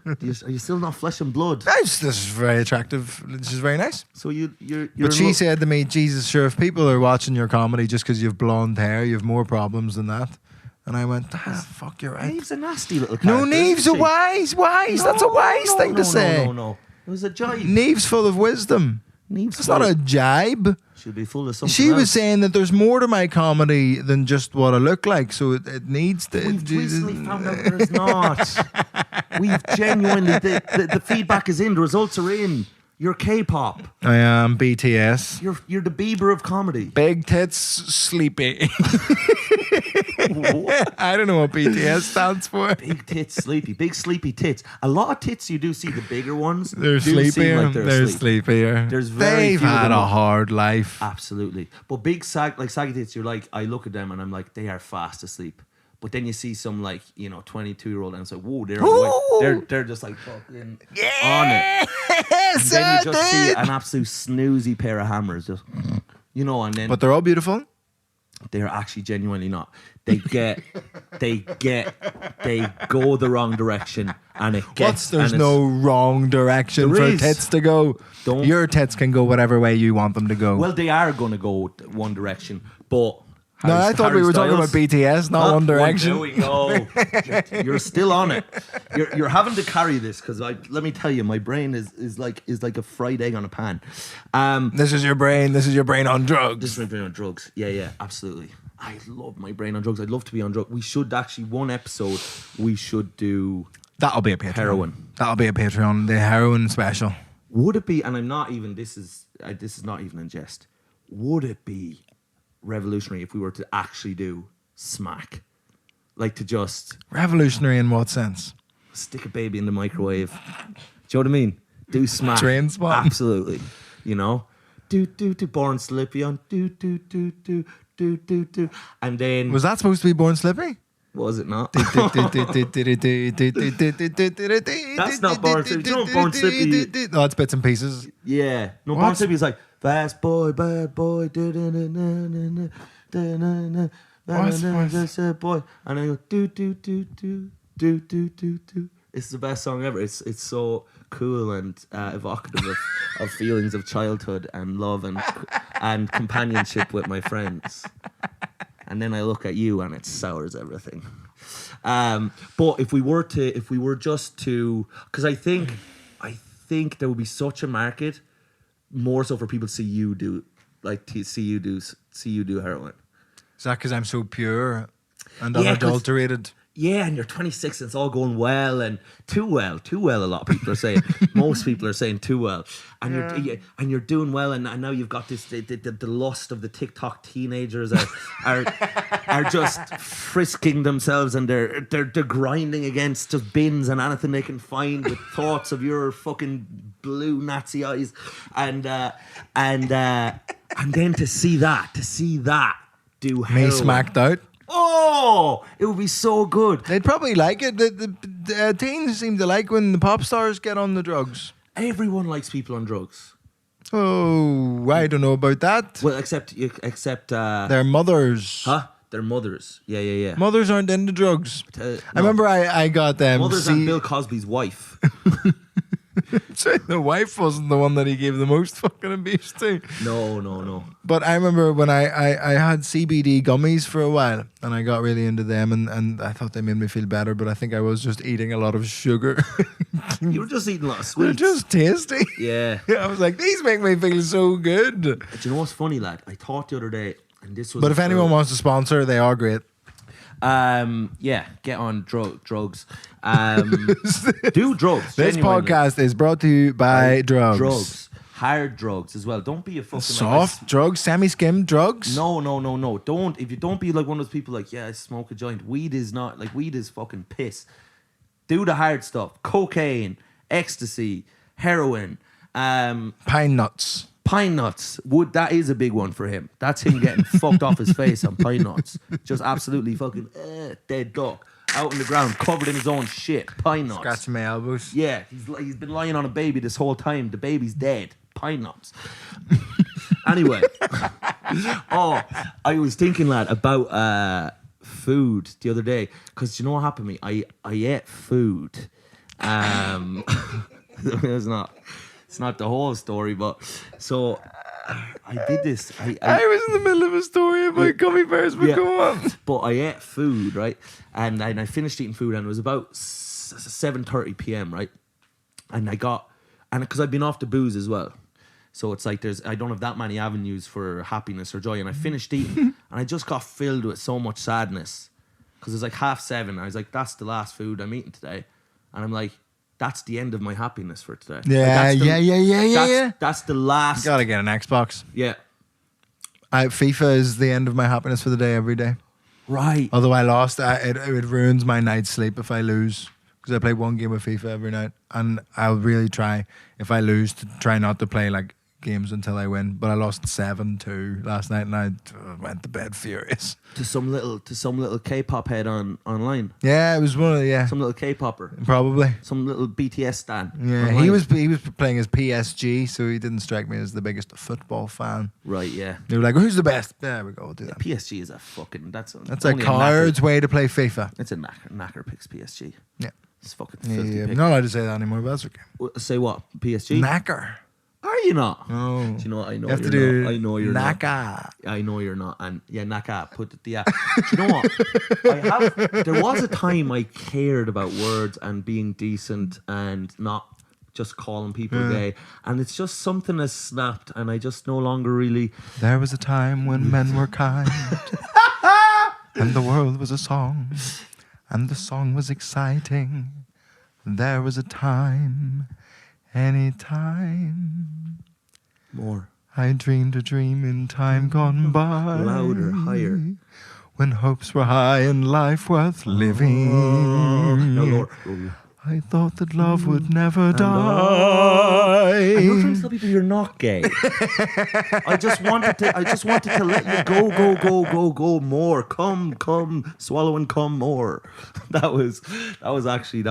Are you still not flesh and blood? This is very attractive. This is very nice. So you're but she said to me, Jesus, sure, if people are watching your comedy just because you have blonde hair, you have more problems than that. And I went, fuck, you're right. Neve's a nasty little character. No, Neve's a wise. No, that's a wise thing to say. No. It was a jibe. Neve's full of wisdom. It's not a jibe. She'll be full of something She was else. saying that there's more to my comedy than just what I look like, so it needs to... We've recently found out there's not. We've genuinely... The feedback is in. The results are in. You're K-pop. I am BTS. You're the Bieber of comedy. Big tits, sleepy. I don't know what BTS stands for. Big tits, sleepy. Big sleepy tits. A lot of tits you do see, the bigger ones. They're sleepier. Like they're sleepier. They've had a hard life. Absolutely. But big saggy tits, you're like, I look at them and I'm like, they are fast asleep. But then you see some 22-year-old and it's like, whoa, they're just like fucking on it. And then you just see an absolute snoozy pair of hammers, just and then. But they're all beautiful. They're actually genuinely not. They go the wrong direction, and it gets. There's no wrong direction for tits to go. Your tits can go whatever way you want them to go. Well, they are going to go one direction, but. I thought we were talking about BTS, not One Direction. There we go. You're still on it. You're having to carry this because let me tell you, my brain is like a fried egg on a pan. This is your brain. This is your brain on drugs. This is my brain on drugs. Yeah, absolutely. I love my brain on drugs. I'd love to be on drugs. We should actually one episode. We should do. That'll be a Patreon. Heroin. That'll be a Patreon. The heroin special. Would it be? And I'm not even. This is not even in jest. Would it be revolutionary if we were to actually do smack, like to just revolutionary in what sense? Stick a baby in the microwave. Do you know what I mean? Do smack. Train spot. Absolutely. Do Born Slippy on do, and then was that supposed to be Born Slippy? Was it not? That's not Born Slippy. Do you know Born Slippy? No, it's Bits and Pieces. Yeah. No, Born Slippy is like fast boy, bad boy, boy, and I go do. It's the best song ever. It's so cool and evocative of feelings of childhood and love and companionship with my friends. And then I look at you and it sours everything. But if we were just to, because I think there would be such a market. More so for people to see you do heroin. Is that because I'm so pure and unadulterated? Yeah, and you're 26 and it's all going well and too well. A lot of people are saying. Most people are saying too well, and you're doing well, and now you've got this the lust of the TikTok teenagers are just frisking themselves, and they're grinding against just bins and anything they can find with thoughts of your fucking blue Nazi eyes, and then to see that do heroin. Me smacked out. Oh, it would be so good. They'd probably like it. The teens seem to like when the pop stars get on the drugs. Everyone likes people on drugs. Oh, I don't know about that. Well, except their mothers. Huh? Their mothers. Yeah. Mothers aren't into drugs. No. I remember I got them. Mothers and Bill Cosby's wife. The wife wasn't the one that he gave the most fucking abuse to. No. But I remember when I had CBD gummies for a while, and I got really into them, and I thought they made me feel better, but I think I was just eating a lot of sugar. You were just eating a lot of sweets. They're just tasty. Yeah. I was like, these make me feel so good. Do you know what's funny, lad? I thought the other day, and this was... But if anyone wants to sponsor, they are great. Yeah, get on drugs. Do drugs. This genuinely. podcast is brought to you by drugs. Drugs. Hard drugs as well. Don't be a fucking... Soft drugs, semi-skimmed drugs? No. Don't be like one of those people like, yeah, I smoke a joint. Weed is fucking piss. Do the hard stuff. Cocaine, ecstasy, heroin, pine nuts. Pine nuts. That is a big one for him. That's him getting fucked off his face on pine nuts. Just absolutely fucking dead duck. Out on the ground, covered in his own shit. Pine nuts. Scratching my elbows. Yeah, he's been lying on a baby this whole time. The baby's dead. Pine nuts. Anyway. I was thinking, lad, about food the other day. Because you know what happened to me? I ate food. It's not the whole story, but so I did this. I was in the middle of a story about gummy bears, but go on. But I ate food, right? And I finished eating food, and it was about 7:30 p.m., right? And because I've been off the booze as well. So it's like I don't have that many avenues for happiness or joy. And I finished eating, and I just got filled with so much sadness. Because it was like 7:30. I was like, that's the last food I'm eating today. And I'm like, that's the end of my happiness for today. Yeah, like that's the last. You gotta get an Xbox. Yeah. FIFA is the end of my happiness for the day every day. Right. Although I lost, it ruins my night's sleep if I lose. Because I play one game of FIFA every night. And I'll really try, if I lose, to try not to play like games until I win. But I lost 7-2 last night, and I went to bed furious. To some little K-pop head online. Yeah, it was one of some little K-popper. Probably. Some little BTS stan. Yeah, online. he was playing as PSG, so he didn't strike me as the biggest football fan. Right, yeah. They were like, who's the best? There we go, we'll do that. PSG is a fucking... That's a coward's way to play FIFA. It's a knacker picks PSG. Yeah. It's fucking filthy I'm not allowed to say that anymore, but that's okay. Say what? PSG? Knacker. Are you not? No. Do you know what? I know you have you're to do not. I know you're Naka. not. I know you're not. And yeah, Naka. Put it. Yeah. Do you know what? There was a time I cared about words and being decent and not just calling people gay. And it's just something has snapped, and I just no longer really. There was a time when men were kind, and the world was a song, and the song was exciting. There was a time. Anytime. More. I dreamed a dream in time gone by. Louder, higher. When hopes were high and life worth living. No, Lord. I thought that love would never die. I'm not trying to tell people you're not gay. I just wanted to let you go more. Come, swallow and come more. That was actually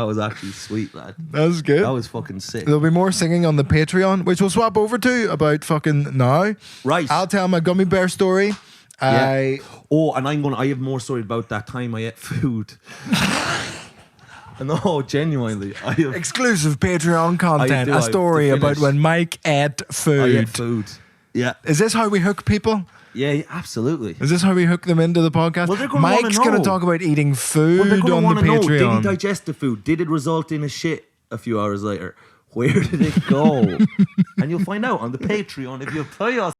sweet, lad. That was good. That was fucking sick. There'll be more singing on the Patreon, which we'll swap over to about fucking now. Right. I'll tell my gummy bear story. Yeah. And I have more story about that time I ate food. No, genuinely. I have exclusive Patreon content. A story about when Mike ate food. I ate food. Yeah. Is this how we hook people? Yeah, absolutely. Is this how we hook them into the podcast? Well, they're going Mike's going to talk about eating food on the Patreon. Know, did he digest the food? Did it result in a shit a few hours later? Where did it go? And you'll find out on the Patreon if you pay us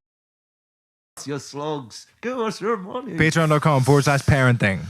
your slugs. Give us your money. Patreon.com/parenting.